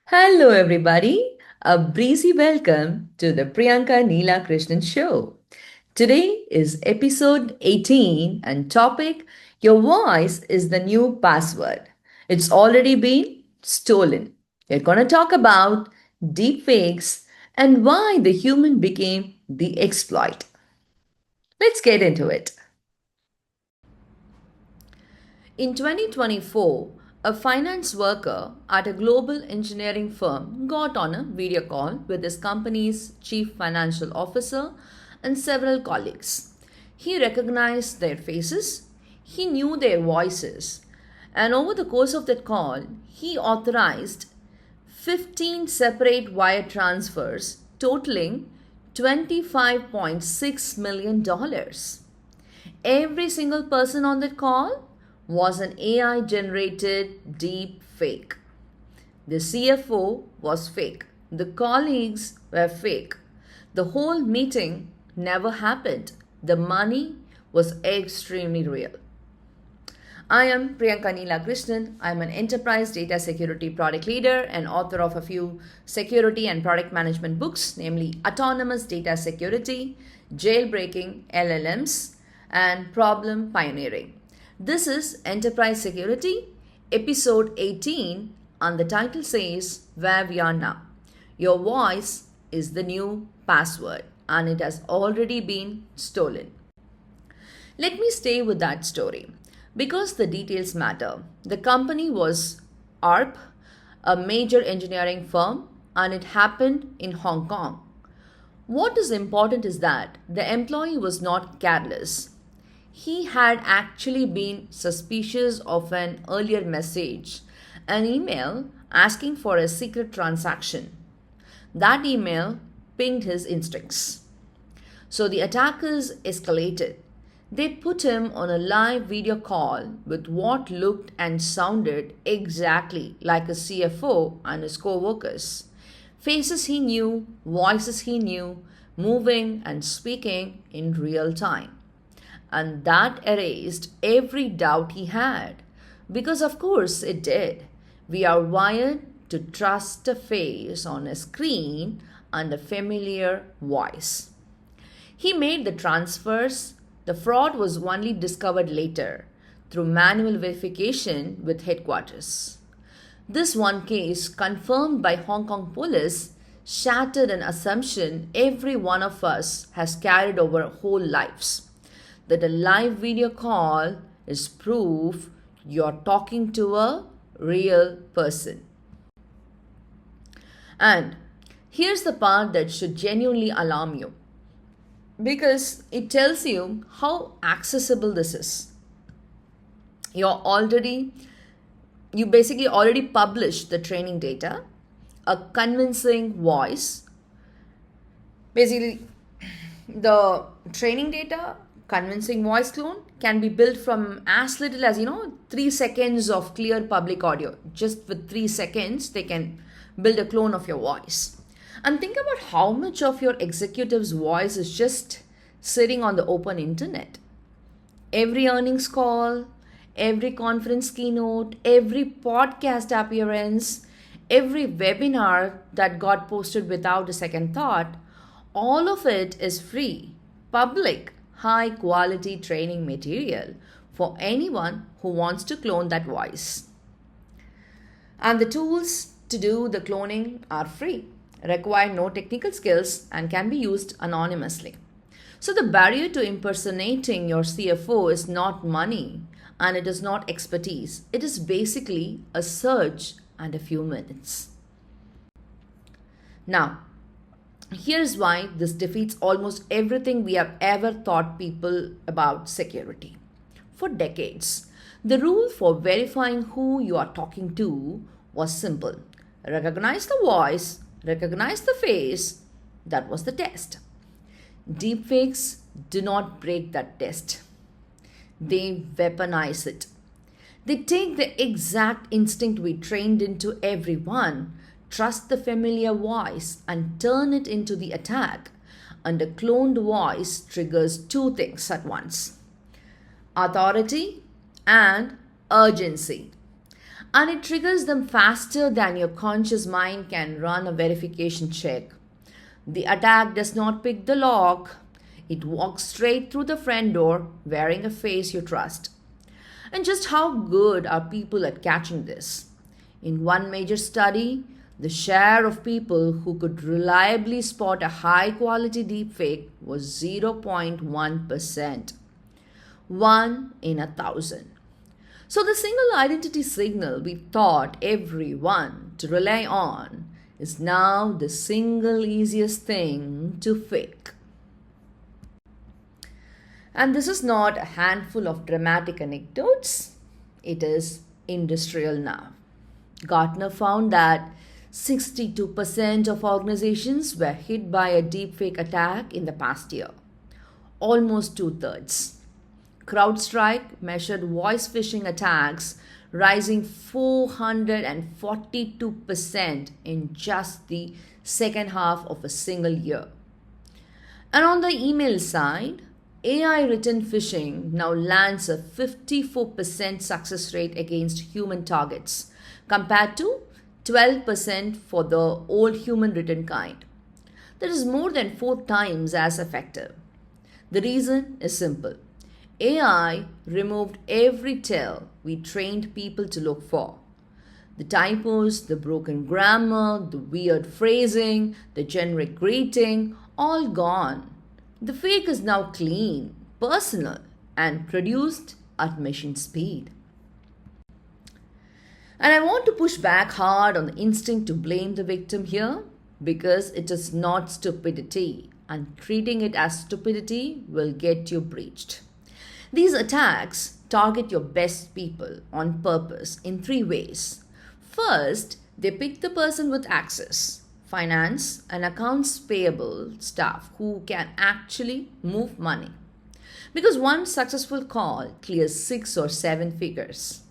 Hello, everybody. A breezy welcome to the Priyanka Neela Krishnan Show. Today is episode 18 and topic Your voice is the new password. It's already been stolen. We're going to talk about deepfakes and why the human became the exploit. Let's get into it. In 2024, a finance worker at a global engineering firm got on a video call with his company's chief financial officer and several colleagues. He recognized their faces, he knew their voices, and over the course of that call, he authorized 15 separate wire transfers totaling $25.6 million. Every single person on that call was an AI generated deep fake. The CFO was fake. The colleagues were fake. The whole meeting never happened. The money was extremely real. I am Priyanka Neela Krishnan. I am an enterprise data security product leader and author of a few security and product management books, namely Autonomous Data Security, Jailbreaking LLMs, and Problem Pioneering. This is Enterprise Security, episode 18, and the title says Where We Are Now. Your voice is the new password, and it has already been stolen. Let me stay with that story because the details matter. The company was Arup, a major engineering firm, and it happened in Hong Kong. What is important is that the employee was not careless. He had actually been suspicious of an earlier message, an email asking for a secret transaction. That email pinged his instincts. So the attackers escalated. They put him on a live video call with what looked and sounded exactly like a CFO and his co workers. Faces he knew, voices he knew, moving and speaking in real time. And that erased every doubt he had. Because, of course, it did. We are wired to trust a face on a screen and a familiar voice. He made the transfers. The fraud was only discovered later through manual verification with headquarters. This one case, confirmed by Hong Kong police, shattered an assumption every one of us has carried over our whole lives that a live video call is proof you're talking to a real person. And here's the part that should genuinely alarm you because it tells you how accessible this is. You basically already published the training data, a convincing voice. Basically, the training data convincing voice clone can be built from as little as 3 seconds of clear public audio. Just with 3 seconds they can build a clone of your voice. And think about how much of your executive's voice is just sitting on the open internet. Every earnings call, every conference keynote, every podcast appearance, every webinar that got posted without a second thought, all of it is free, public, high quality training material for anyone who wants to clone that voice. And the tools to do the cloning are free, require no technical skills, and can be used anonymously. So the barrier to impersonating your CFO is not money and it is not expertise. It is basically a search and a few minutes. Now, here's why this defeats almost everything we have ever taught people about security. For decades, the rule for verifying who you are talking to was simple: recognize the voice, recognize the face. That was the test. Deepfakes do not break that test, they weaponize it. They take the exact instinct we trained into everyone, trust the familiar voice, and turn it into the attack. And a cloned voice triggers two things at once: authority and urgency. and it triggers them faster than your conscious mind can run a verification check. The attack does not pick the lock, it walks straight through the front door wearing a face you trust. And just how good are people at catching this? In one major study, the share of people who could reliably spot a high quality deepfake was 0.1%. 1 in 1,000. So the single identity signal we taught everyone to rely on is now the single easiest thing to fake. And this is not a handful of dramatic anecdotes, it is industrial now. Gartner found that 62% of organizations were hit by a deepfake attack in the past year, almost two-thirds. CrowdStrike measured voice phishing attacks rising 442% in just the second half of a single year. And on the email side, AI written phishing now lands a 54% success rate against human targets compared to 12% for the old human written kind. That is more than 4 times as effective. The reason is simple. AI removed every tell we trained people to look for. The typos, the broken grammar, the weird phrasing, the generic greeting, all gone. The fake is now clean, personal, and produced at machine speed. And I want to push back hard on the instinct to blame the victim here because it is not stupidity, and treating it as stupidity will get you breached. These attacks target your best people on purpose in 3 ways. First, they pick the person with access, finance and accounts payable staff who can actually move money. Because one successful call clears 6 or 7 figures.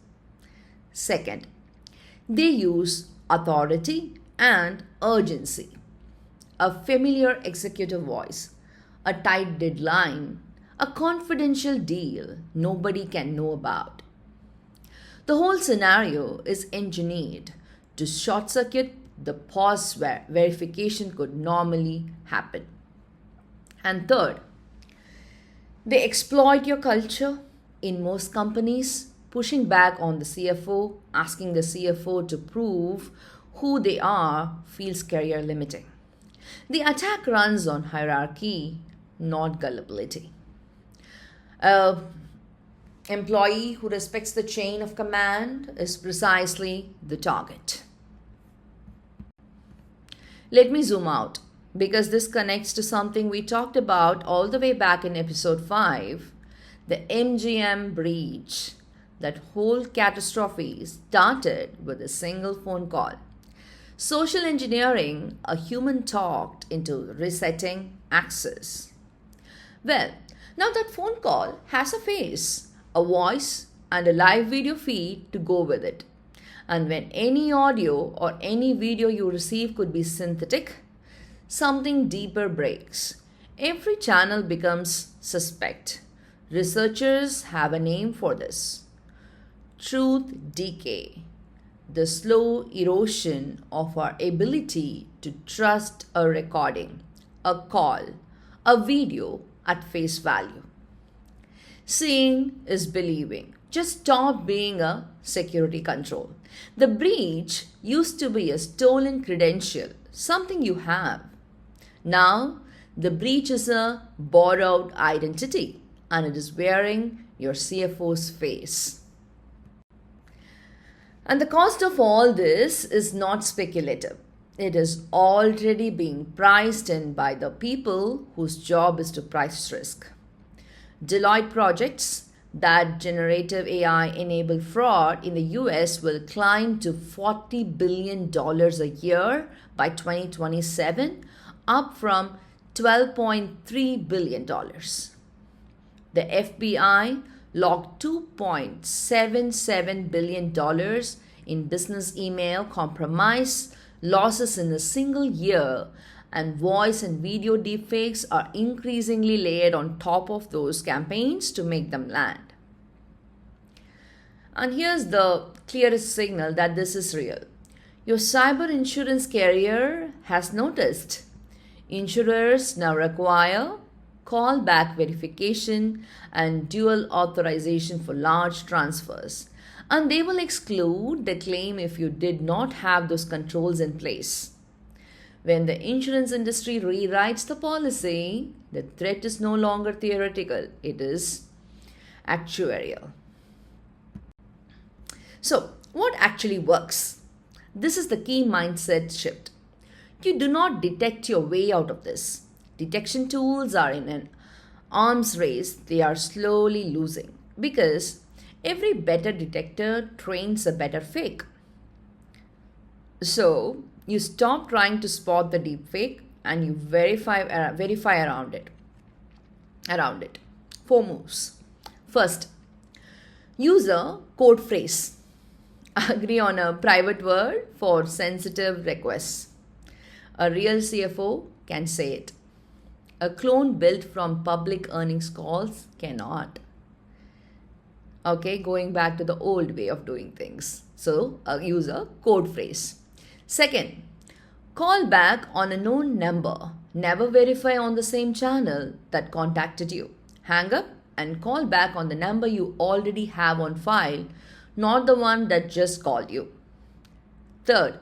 Second, they use authority and urgency. A familiar executive voice, a tight deadline, a confidential deal nobody can know about. The whole scenario is engineered to short circuit the pause where verification could normally happen. And third, they exploit your culture in most companies, pushing back on the CFO, asking the CFO to prove who they are feels career limiting. The attack runs on hierarchy, not gullibility. An employee who respects the chain of command is precisely the target. Let me zoom out because this connects to something we talked about all the way back in episode 5, the MGM breach. That whole catastrophe started with a single phone call. Social engineering, a human talked into resetting access. Well, now that phone call has a face, a voice, and a live video feed to go with it. And when any audio or any video you receive could be synthetic, something deeper breaks. Every channel becomes suspect. Researchers have a name for this. Truth decay, the slow erosion of our ability to trust a recording, a call, a video at face value. Seeing is believing. Just stop being a security control. The breach used to be a stolen credential, something you have. Now, the breach is a borrowed identity, and it is wearing your CFO's face. And the cost of all this is not speculative. It is already being priced in by the people whose job is to price risk. Deloitte projects that generative AI enabled fraud in the US will climb to $40 billion a year by 2027, up from $12.3 billion. The FBI logged $2.77 billion in business email compromise losses in a single year, and voice and video deepfakes are increasingly layered on top of those campaigns to make them land. And here's the clearest signal that this is real. Your cyber insurance carrier has noticed. Insurers now require callback verification and dual authorization for large transfers, and they will exclude the claim if you did not have those controls in place. When the insurance industry rewrites the policy, the threat is no longer theoretical, it is actuarial. So, what actually works? This is the key mindset shift. You do not detect your way out of this. Detection tools are in an arms race, they are slowly losing because every better detector trains a better fake. So, you stop trying to spot the deep fake and you verify around it. Four moves. First, use a code phrase. Agree on a private word for sensitive requests. A real CFO can say it. A clone built from public earnings calls cannot. Okay, going back to the old way of doing things. So, use a code phrase. Second, call back on a known number. Never verify on the same channel that contacted you. Hang up and call back on the number you already have on file, not the one that just called you. Third,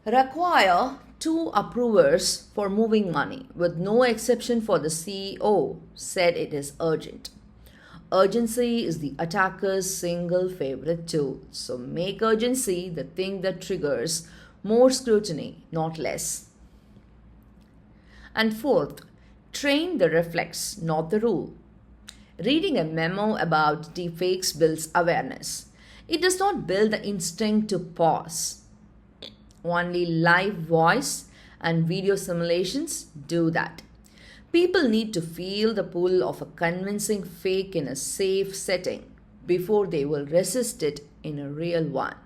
require 2 approvers for moving money with no exception for the CEO said it is urgent. Urgency is the attacker's single favorite tool. So make urgency the thing that triggers more scrutiny, not less. And fourth, train the reflex, not the rule. Reading a memo about deepfakes builds awareness. It does not build the instinct to pause. Only live voice and video simulations do that. People need to feel the pull of a convincing fake in a safe setting before they will resist it in a real one.